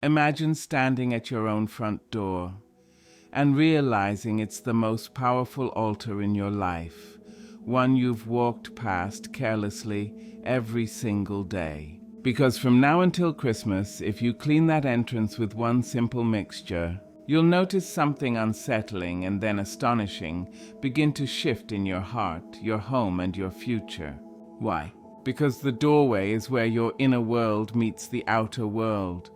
Imagine standing at your own front door and realizing it's the most powerful altar in your life, one you've walked past carelessly every single day. Because from now until Christmas, if you clean that entrance with one simple mixture, you'll notice something unsettling and then astonishing begin to shift in your heart, your home, and your future. Why? Because the doorway is where your inner world meets the outer world,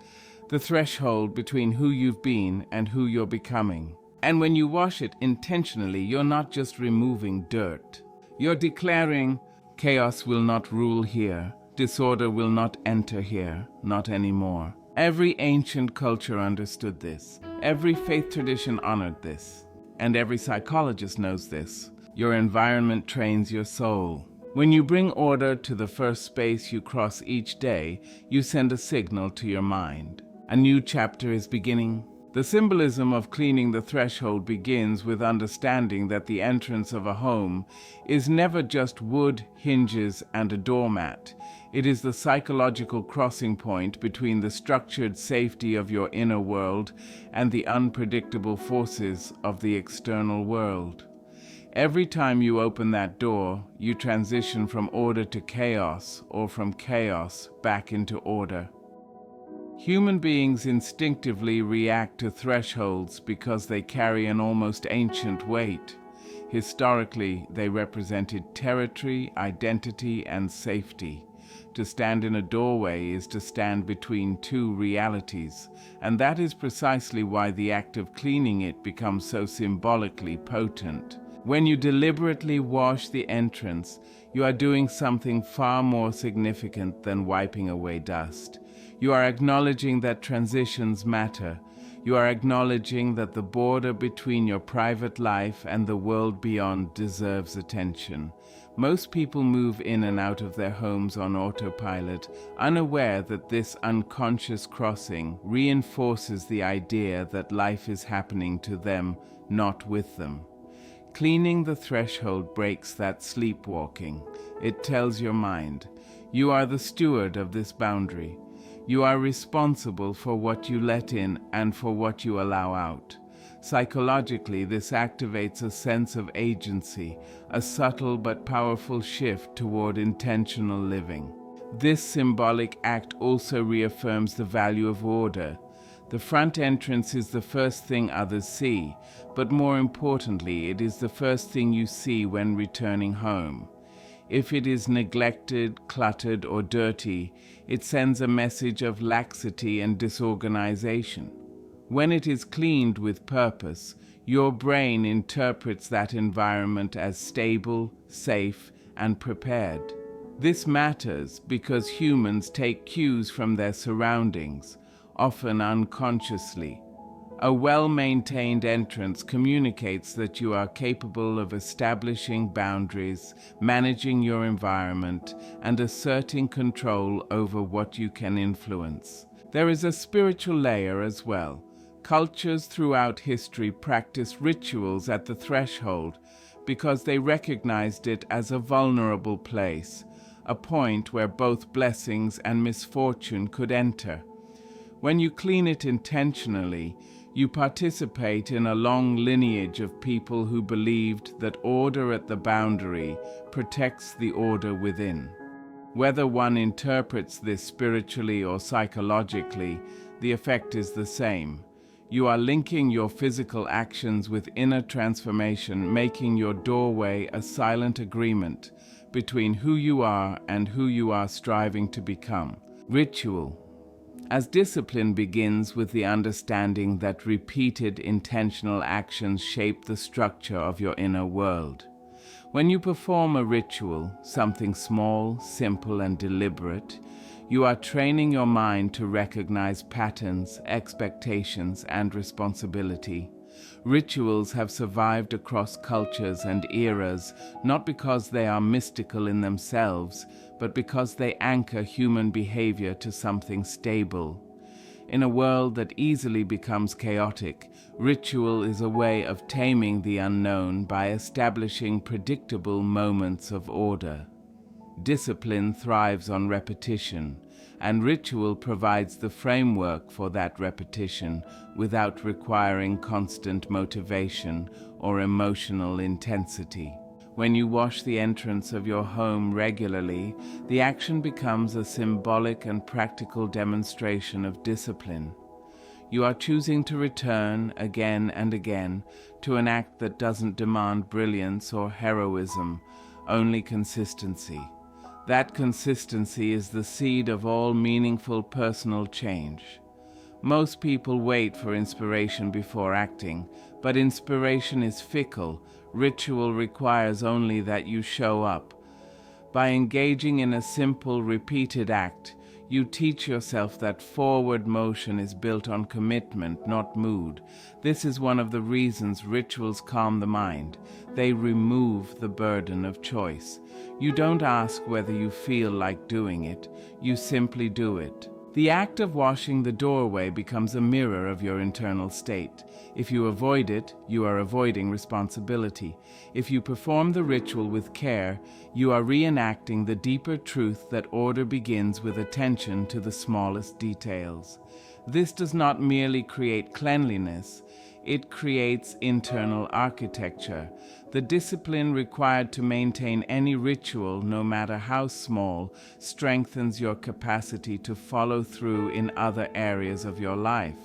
the threshold between who you've been and who you're becoming. And when you wash it intentionally, you're not just removing dirt. You're declaring, chaos will not rule here, disorder will not enter here, not anymore. Every ancient culture understood this. Every faith tradition honored this. And every psychologist knows this. Your environment trains your soul. When you bring order to the first space you cross each day, you send a signal to your mind. A new chapter is beginning. The symbolism of cleaning the threshold begins with understanding that the entrance of a home is never just wood, hinges, and a doormat. It is the psychological crossing point between the structured safety of your inner world and the unpredictable forces of the external world. Every time you open that door, you transition from order to chaos, or from chaos back into order. Human beings instinctively react to thresholds because they carry an almost ancient weight. Historically, they represented territory, identity, and safety. To stand in a doorway is to stand between two realities, and that is precisely why the act of cleaning it becomes so symbolically potent. When you deliberately wash the entrance, you are doing something far more significant than wiping away dust. You are acknowledging that transitions matter. You are acknowledging that the border between your private life and the world beyond deserves attention. Most people move in and out of their homes on autopilot, unaware that this unconscious crossing reinforces the idea that life is happening to them, not with them. Cleaning the threshold breaks that sleepwalking. It tells your mind, you are the steward of this boundary. You are responsible for what you let in and for what you allow out. Psychologically, this activates a sense of agency, a subtle but powerful shift toward intentional living. This symbolic act also reaffirms the value of order. The front entrance is the first thing others see, but more importantly, it is the first thing you see when returning home. If it is neglected, cluttered, or dirty, it sends a message of laxity and disorganization. When it is cleaned with purpose, your brain interprets that environment as stable, safe, and prepared. This matters because humans take cues from their surroundings, often unconsciously. A well-maintained entrance communicates that you are capable of establishing boundaries, managing your environment, and asserting control over what you can influence. There is a spiritual layer as well. Cultures throughout history practiced rituals at the threshold because they recognized it as a vulnerable place, a point where both blessings and misfortune could enter. When you clean it intentionally, you participate in a long lineage of people who believed that order at the boundary protects the order within. Whether one interprets this spiritually or psychologically, the effect is the same. You are linking your physical actions with inner transformation, making your doorway a silent agreement between who you are and who you are striving to become. Ritual. As discipline begins with the understanding that repeated intentional actions shape the structure of your inner world. When you perform a ritual, something small, simple, and deliberate, you are training your mind to recognize patterns, expectations, and responsibility. Rituals have survived across cultures and eras, not because they are mystical in themselves, but because they anchor human behavior to something stable. In a world that easily becomes chaotic, ritual is a way of taming the unknown by establishing predictable moments of order. Discipline thrives on repetition, and ritual provides the framework for that repetition without requiring constant motivation or emotional intensity. When you wash the entrance of your home regularly, the action becomes a symbolic and practical demonstration of discipline. You are choosing to return again and again to an act that doesn't demand brilliance or heroism, only consistency. That consistency is the seed of all meaningful personal change. Most people wait for inspiration before acting, but inspiration is fickle. Ritual requires only that you show up. By engaging in a simple, repeated act, you teach yourself that forward motion is built on commitment, not mood. This is one of the reasons rituals calm the mind. They remove the burden of choice. You don't ask whether you feel like doing it, you simply do it. The act of washing the doorway becomes a mirror of your internal state. If you avoid it, you are avoiding responsibility. If you perform the ritual with care, you are reenacting the deeper truth that order begins with attention to the smallest details. This does not merely create cleanliness, it creates internal architecture. The discipline required to maintain any ritual, no matter how small, strengthens your capacity to follow through in other areas of your life.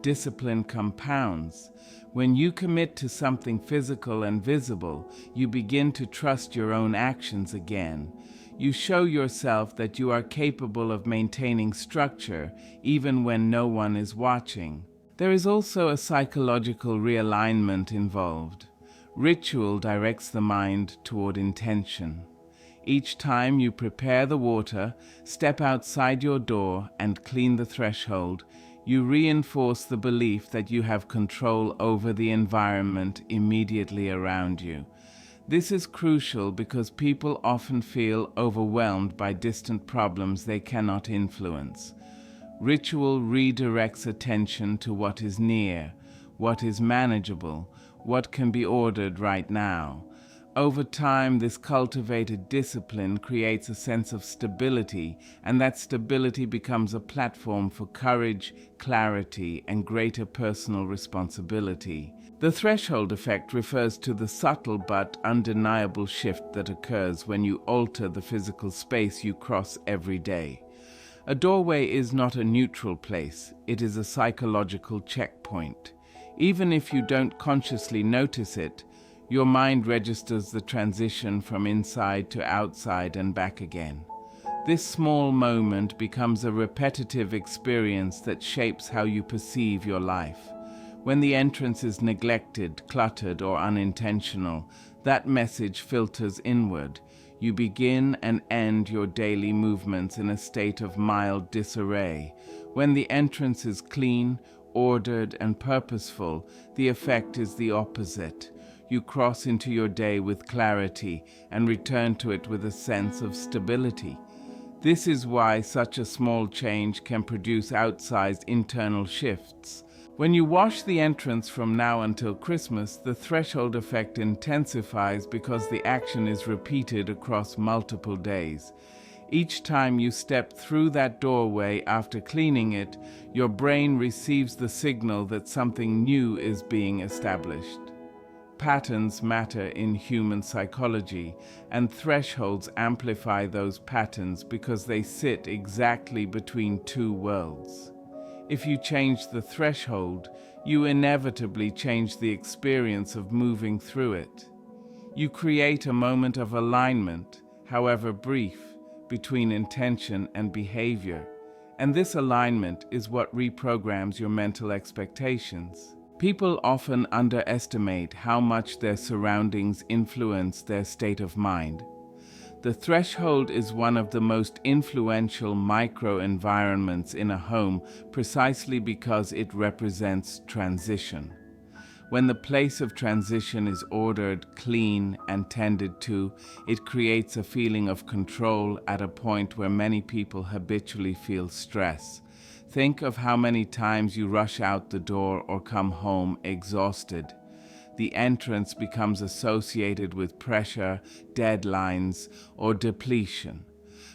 Discipline compounds. When you commit to something physical and visible, you begin to trust your own actions again. You show yourself that you are capable of maintaining structure even when no one is watching. There is also a psychological realignment involved. Ritual directs the mind toward intention. Each time you prepare the water, step outside your door, and clean the threshold, you reinforce the belief that you have control over the environment immediately around you. This is crucial because people often feel overwhelmed by distant problems they cannot influence. Ritual redirects attention to what is near, what is manageable, what can be ordered right now. Over time, this cultivated discipline creates a sense of stability, and that stability becomes a platform for courage, clarity, and greater personal responsibility. The threshold effect refers to the subtle but undeniable shift that occurs when you alter the physical space you cross every day. A doorway is not a neutral place, it is a psychological checkpoint. Even if you don't consciously notice it, your mind registers the transition from inside to outside and back again. This small moment becomes a repetitive experience that shapes how you perceive your life. When the entrance is neglected, cluttered, or unintentional, that message filters inward. You begin and end your daily movements in a state of mild disarray. When the entrance is clean, ordered, and purposeful, the effect is the opposite. You cross into your day with clarity and return to it with a sense of stability. This is why such a small change can produce outsized internal shifts. When you wash the entrance from now until Christmas, the threshold effect intensifies because the action is repeated across multiple days. Each time you step through that doorway after cleaning it, your brain receives the signal that something new is being established. Patterns matter in human psychology, and thresholds amplify those patterns because they sit exactly between two worlds. If you change the threshold, you inevitably change the experience of moving through it. You create a moment of alignment, however brief, between intention and behavior, and this alignment is what reprograms your mental expectations. People often underestimate how much their surroundings influence their state of mind. The threshold is one of the most influential micro-environments in a home precisely because it represents transition. When the place of transition is ordered, clean, and tended to, it creates a feeling of control at a point where many people habitually feel stress. Think of how many times you rush out the door or come home exhausted. the entrance becomes associated with pressure, deadlines, or depletion.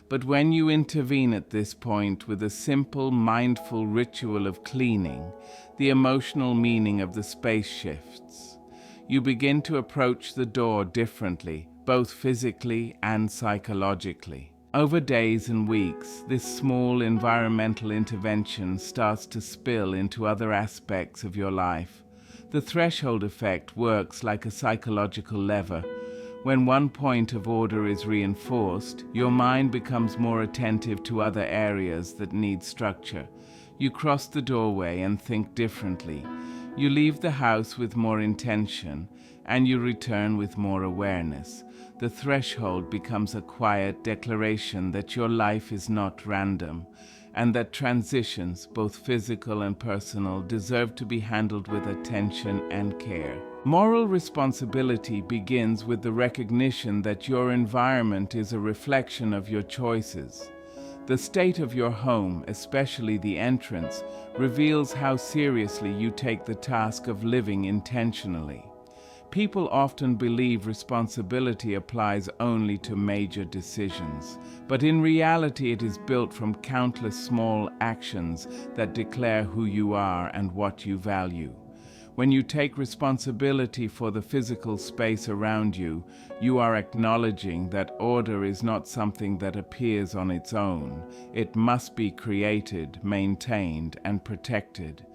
But when you intervene at this point with a simple, mindful ritual of cleaning, the emotional meaning of the space shifts. You begin to approach the door differently, both physically and psychologically. Over days and weeks, this small environmental intervention starts to spill into other aspects of your life. The threshold effect works like a psychological lever. When one point of order is reinforced, your mind becomes more attentive to other areas that need structure. You cross the doorway and think differently. You leave the house with more intention, and you return with more awareness. The threshold becomes a quiet declaration that your life is not random, and that transitions, both physical and personal, deserve to be handled with attention and care. Moral responsibility begins with the recognition that your environment is a reflection of your choices. The state of your home, especially the entrance, reveals how seriously you take the task of living intentionally. People often believe responsibility applies only to major decisions, but in reality it is built from countless small actions that declare who you are and what you value. When you take responsibility for the physical space around you, you are acknowledging that order is not something that appears on its own. It must be created, maintained, and protected.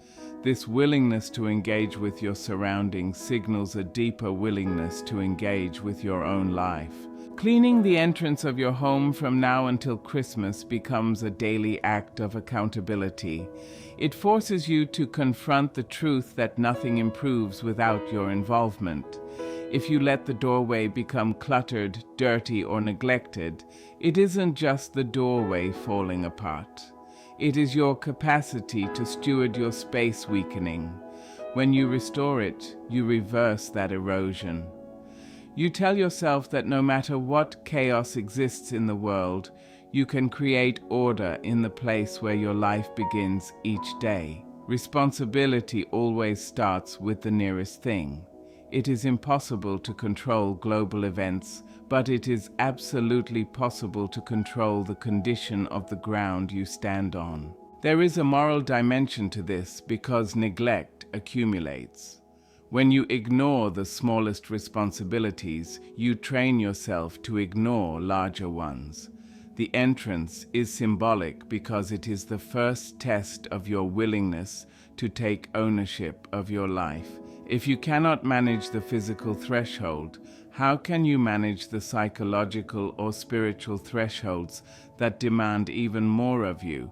This willingness to engage with your surroundings signals a deeper willingness to engage with your own life. Cleaning the entrance of your home from now until Christmas becomes a daily act of accountability. It forces you to confront the truth that nothing improves without your involvement. If you let the doorway become cluttered, dirty, or neglected, it isn't just the doorway falling apart. It is your capacity to steward your space weakening. When you restore it, you reverse that erosion. You tell yourself that no matter what chaos exists in the world, you can create order in the place where your life begins each day. Responsibility always starts with the nearest thing. It is impossible to control global events, but it is absolutely possible to control the condition of the ground you stand on. There is a moral dimension to this because neglect accumulates. When you ignore the smallest responsibilities, you train yourself to ignore larger ones. The entrance is symbolic because it is the first test of your willingness to take ownership of your life. If you cannot manage the physical threshold, how can you manage the psychological or spiritual thresholds that demand even more of you?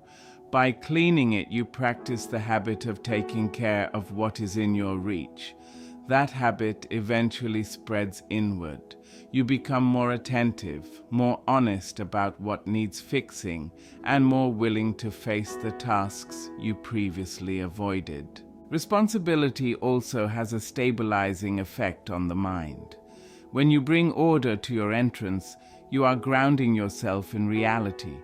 By cleaning it, you practice the habit of taking care of what is in your reach. That habit eventually spreads inward. You become more attentive, more honest about what needs fixing, and more willing to face the tasks you previously avoided. Responsibility also has a stabilizing effect on the mind. When you bring order to your entrance, you are grounding yourself in reality.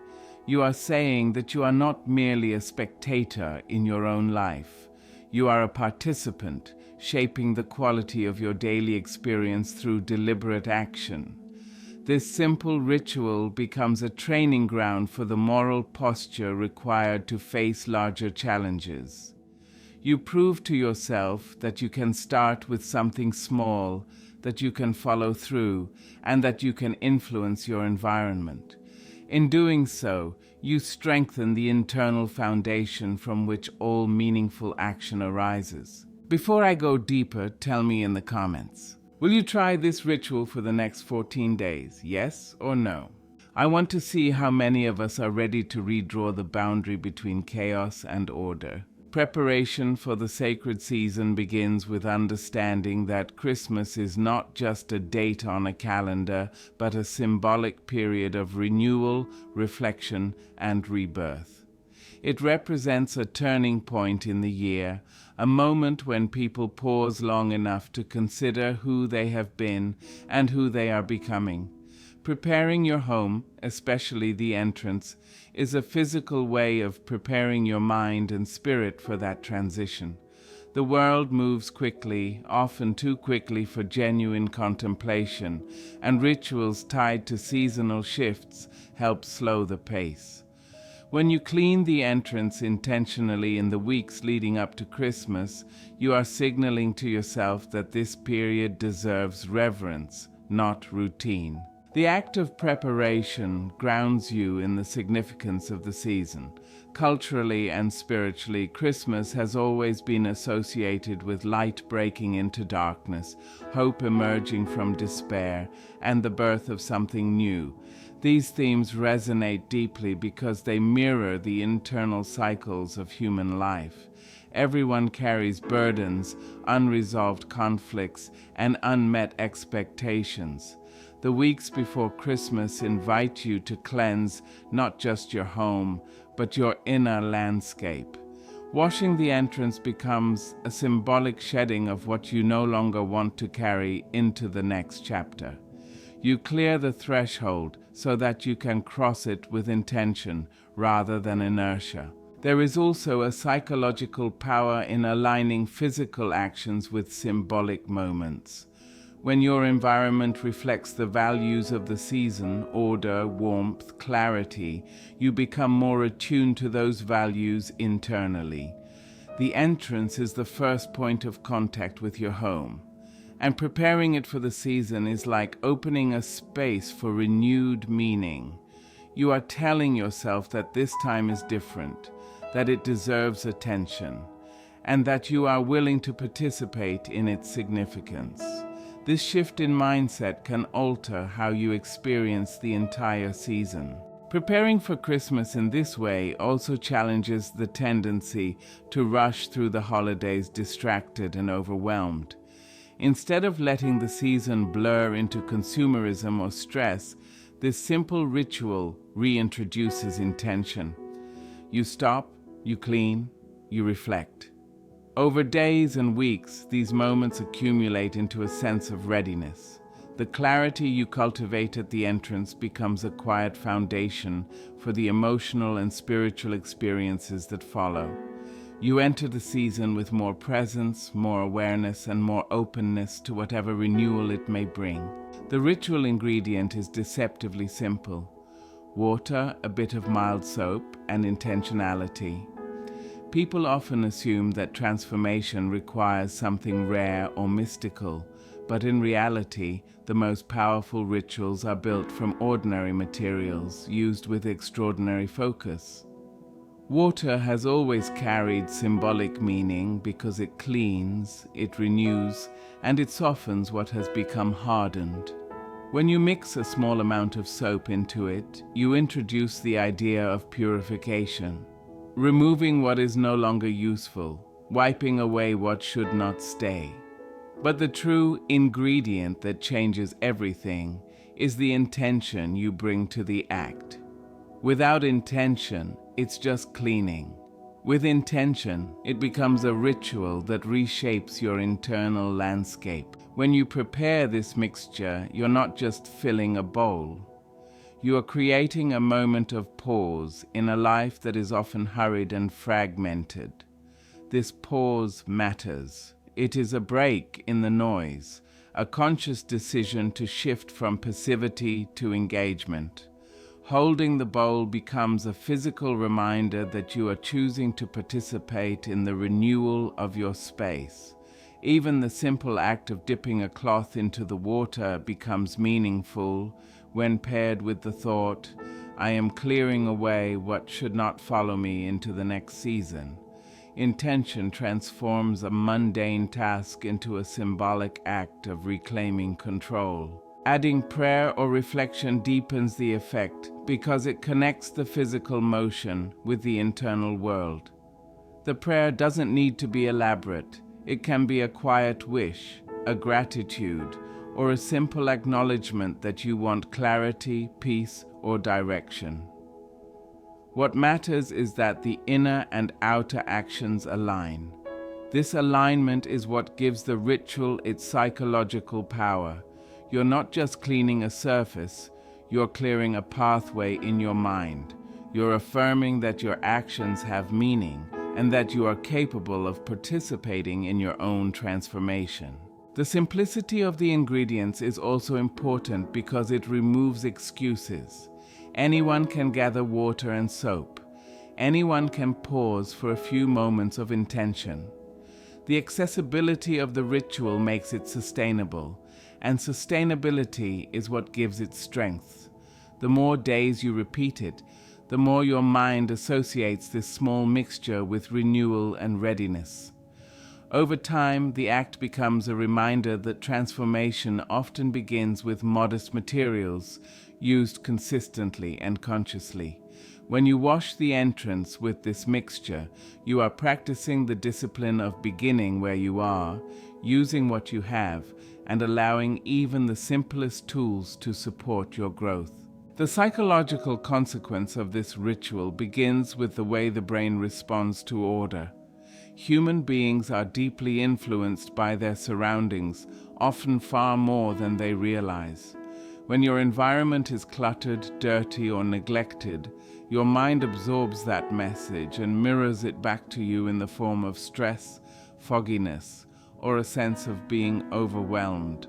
You are saying that you are not merely a spectator in your own life. You are a participant, shaping the quality of your daily experience through deliberate action. This simple ritual becomes a training ground for the moral posture required to face larger challenges. You prove to yourself that you can start with something small, that you can follow through, and that you can influence your environment. In doing so, you strengthen the internal foundation from which all meaningful action arises. Before I go deeper, tell me in the comments. Will you try this ritual for the next 14 days? Yes or no? I want to see how many of us are ready to redraw the boundary between chaos and order. Preparation for the sacred season begins with understanding that Christmas is not just a date on a calendar, but a symbolic period of renewal, reflection, and rebirth. It represents a turning point in the year, a moment when people pause long enough to consider who they have been and who they are becoming. Preparing your home, especially the entrance, is a physical way of preparing your mind and spirit for that transition. The world moves quickly, often too quickly for genuine contemplation, and rituals tied to seasonal shifts help slow the pace. When you clean the entrance intentionally in the weeks leading up to Christmas, you are signaling to yourself that this period deserves reverence, not routine. The act of preparation grounds you in the significance of the season. Culturally and spiritually, Christmas has always been associated with light breaking into darkness, hope emerging from despair, and the birth of something new. These themes resonate deeply because they mirror the internal cycles of human life. Everyone carries burdens, unresolved conflicts, and unmet expectations. The weeks before Christmas invite you to cleanse not just your home, but your inner landscape. Washing the entrance becomes a symbolic shedding of what you no longer want to carry into the next chapter. You clear the threshold so that you can cross it with intention rather than inertia. There is also a psychological power in aligning physical actions with symbolic moments. When your environment reflects the values of the season, order, warmth, clarity, you become more attuned to those values internally. The entrance is the first point of contact with your home, and preparing it for the season is like opening a space for renewed meaning. You are telling yourself that this time is different, that it deserves attention, and that you are willing to participate in its significance. This shift in mindset can alter how you experience the entire season. Preparing for Christmas in this way also challenges the tendency to rush through the holidays distracted and overwhelmed. Instead of letting the season blur into consumerism or stress, this simple ritual reintroduces intention. You stop, you clean, you reflect. Over days and weeks, these moments accumulate into a sense of readiness. The clarity you cultivate at the entrance becomes a quiet foundation for the emotional and spiritual experiences that follow. You enter the season with more presence, more awareness, and more openness to whatever renewal it may bring. The ritual ingredient is deceptively simple: water, a bit of mild soap, and intentionality. People often assume that transformation requires something rare or mystical, but in reality, the most powerful rituals are built from ordinary materials used with extraordinary focus. Water has always carried symbolic meaning because it cleans, it renews, and it softens what has become hardened. When you mix a small amount of soap into it, you introduce the idea of purification, removing what is no longer useful, wiping away what should not stay. But the true ingredient that changes everything is the intention you bring to the act. Without intention, it's just cleaning. With intention, it becomes a ritual that reshapes your internal landscape. When you prepare this mixture, you're not just filling a bowl. You are creating a moment of pause in a life that is often hurried and fragmented. This pause matters. It is a break in the noise, a conscious decision to shift from passivity to engagement. Holding the bowl becomes a physical reminder that you are choosing to participate in the renewal of your space. Even the simple act of dipping a cloth into the water becomes meaningful when paired with the thought, "I am clearing away what should not follow me into the next season." Intention transforms a mundane task into a symbolic act of reclaiming control. Adding prayer or reflection deepens the effect because it connects the physical motion with the internal world. The prayer doesn't need to be elaborate. It can be a quiet wish, a gratitude, or a simple acknowledgement that you want clarity, peace, or direction. What matters is that the inner and outer actions align. This alignment is what gives the ritual its psychological power. You're not just cleaning a surface, you're clearing a pathway in your mind. You're affirming that your actions have meaning and that you are capable of participating in your own transformation. The simplicity of the ingredients is also important because it removes excuses. Anyone can gather water and soap. Anyone can pause for a few moments of intention. The accessibility of the ritual makes it sustainable, and sustainability is what gives it strength. The more days you repeat it, the more your mind associates this small mixture with renewal and readiness. Over time, the act becomes a reminder that transformation often begins with modest materials, used consistently and consciously. When you wash the entrance with this mixture, you are practicing the discipline of beginning where you are, using what you have, and allowing even the simplest tools to support your growth. The psychological consequence of this ritual begins with the way the brain responds to order. Human beings are deeply influenced by their surroundings, often far more than they realize. When your environment is cluttered, dirty, or neglected, your mind absorbs that message and mirrors it back to you in the form of stress, fogginess, or a sense of being overwhelmed.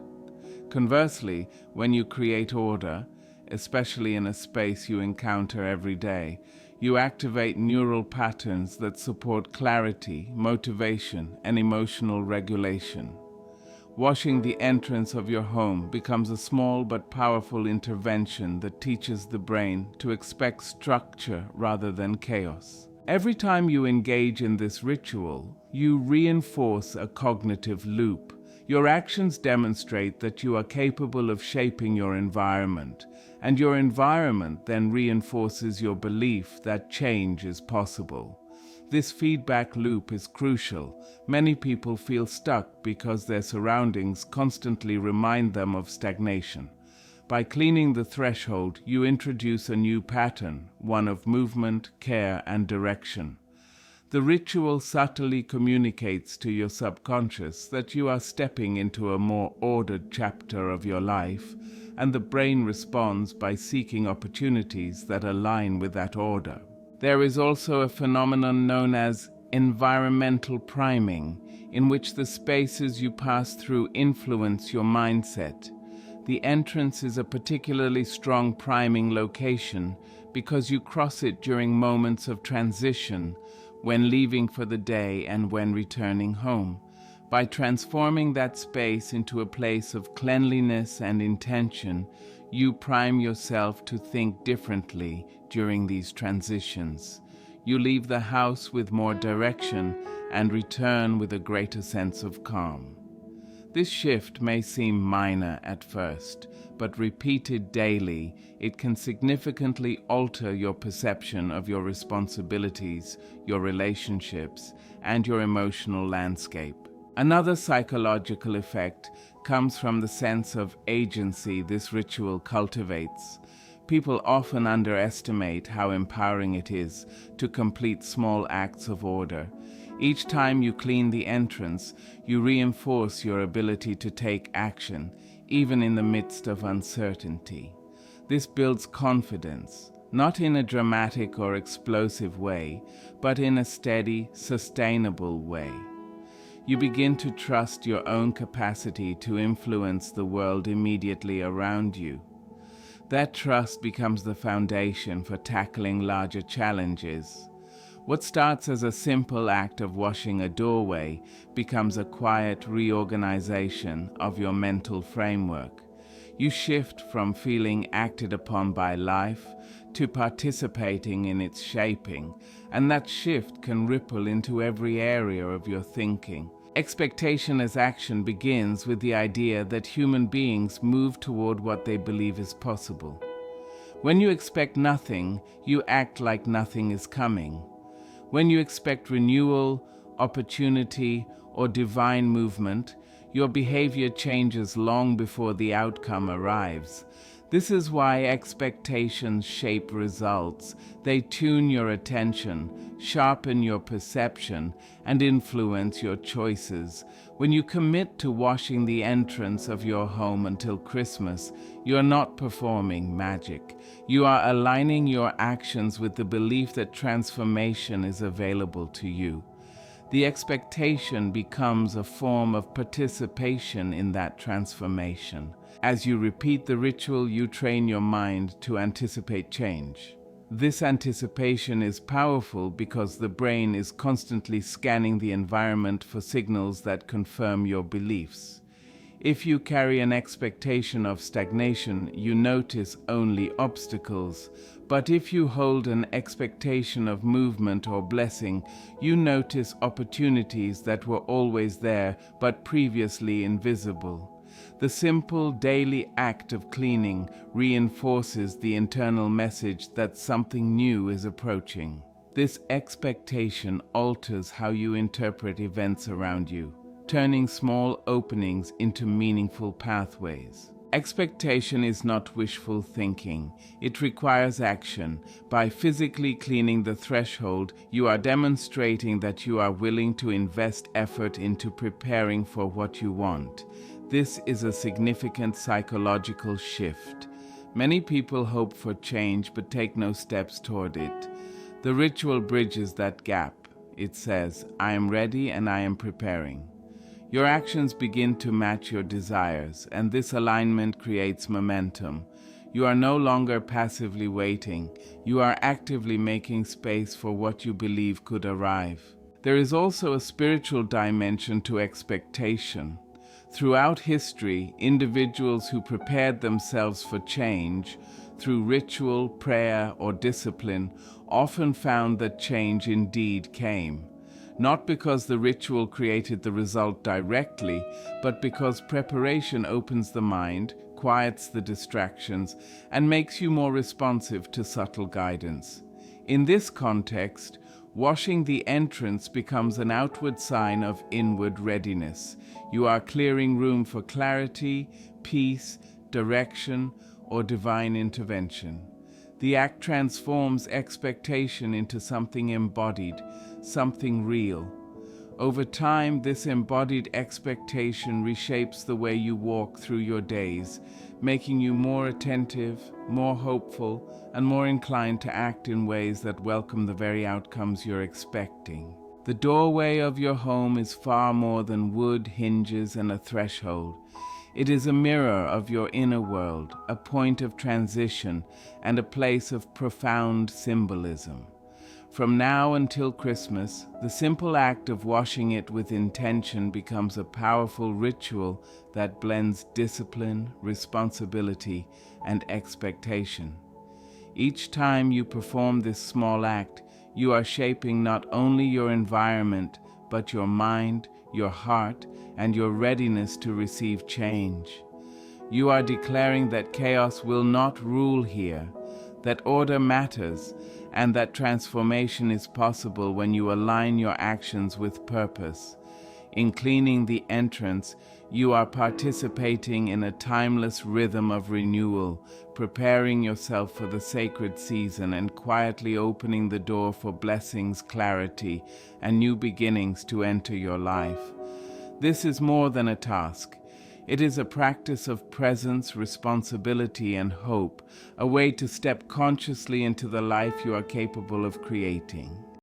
Conversely, when you create order, especially in a space you encounter every day, you activate neural patterns that support clarity, motivation, and emotional regulation. Washing the entrance of your home becomes a small but powerful intervention that teaches the brain to expect structure rather than chaos. Every time you engage in this ritual, you reinforce a cognitive loop. Your actions demonstrate that you are capable of shaping your environment, and your environment then reinforces your belief that change is possible. This feedback loop is crucial. Many people feel stuck because their surroundings constantly remind them of stagnation. By cleaning the threshold, you introduce a new pattern, one of movement, care, and direction. The ritual subtly communicates to your subconscious that you are stepping into a more ordered chapter of your life, and the brain responds by seeking opportunities that align with that order. There is also a phenomenon known as environmental priming, in which the spaces you pass through influence your mindset. The entrance is a particularly strong priming location because you cross it during moments of transition, when leaving for the day and when returning home. By transforming that space into a place of cleanliness and intention, you prime yourself to think differently during these transitions. You leave the house with more direction and return with a greater sense of calm. This shift may seem minor at first, but repeated daily, it can significantly alter your perception of your responsibilities, your relationships, and your emotional landscape. Another psychological effect comes from the sense of agency this ritual cultivates. People often underestimate how empowering it is to complete small acts of order. Each time you clean the entrance, you reinforce your ability to take action, even in the midst of uncertainty. This builds confidence, not in a dramatic or explosive way, but in a steady, sustainable way. You begin to trust your own capacity to influence the world immediately around you. That trust becomes the foundation for tackling larger challenges. What starts as a simple act of washing a doorway becomes a quiet reorganization of your mental framework. You shift from feeling acted upon by life to participating in its shaping, and that shift can ripple into every area of your thinking. Expectation as action begins with the idea that human beings move toward what they believe is possible. When you expect nothing, you act like nothing is coming. When you expect renewal, opportunity, or divine movement, your behavior changes long before the outcome arrives. This is why expectations shape results. They tune your attention, sharpen your perception, and influence your choices. When you commit to washing the entrance of your home until Christmas, you are not performing magic. You are aligning your actions with the belief that transformation is available to you. The expectation becomes a form of participation in that transformation. As you repeat the ritual, you train your mind to anticipate change. This anticipation is powerful because the brain is constantly scanning the environment for signals that confirm your beliefs. If you carry an expectation of stagnation, you notice only obstacles. But if you hold an expectation of movement or blessing, you notice opportunities that were always there but previously invisible. The simple daily act of cleaning reinforces the internal message that something new is approaching. This expectation alters how you interpret events around you, turning small openings into meaningful pathways. Expectation is not wishful thinking. It requires action. By physically cleaning the threshold, you are demonstrating that you are willing to invest effort into preparing for what you want. This is a significant psychological shift. Many people hope for change but take no steps toward it. The ritual bridges that gap. It says, "I am ready and I am preparing." Your actions begin to match your desires, and this alignment creates momentum. You are no longer passively waiting. You are actively making space for what you believe could arrive. There is also a spiritual dimension to expectation. Throughout history, individuals who prepared themselves for change through ritual, prayer, or discipline often found that change indeed came. Not because the ritual created the result directly, but because preparation opens the mind, quiets the distractions, and makes you more responsive to subtle guidance. In this context, washing the entrance becomes an outward sign of inward readiness. You are clearing room for clarity, peace, direction, or divine intervention. The act transforms expectation into something embodied, something real. Over time, this embodied expectation reshapes the way you walk through your days, making you more attentive, more hopeful, and more inclined to act in ways that welcome the very outcomes you're expecting. The doorway of your home is far more than wood, hinges, and a threshold. It is a mirror of your inner world, a point of transition, and a place of profound symbolism. From now until Christmas, the simple act of washing it with intention becomes a powerful ritual that blends discipline, responsibility, and expectation. Each time you perform this small act, you are shaping not only your environment, but your mind, your heart, and your readiness to receive change. You are declaring that chaos will not rule here, that order matters, and that transformation is possible when you align your actions with purpose. In cleaning the entrance, you are participating in a timeless rhythm of renewal, preparing yourself for the sacred season and quietly opening the door for blessings, clarity, and new beginnings to enter your life. This is more than a task. It is a practice of presence, responsibility, and hope, a way to step consciously into the life you are capable of creating.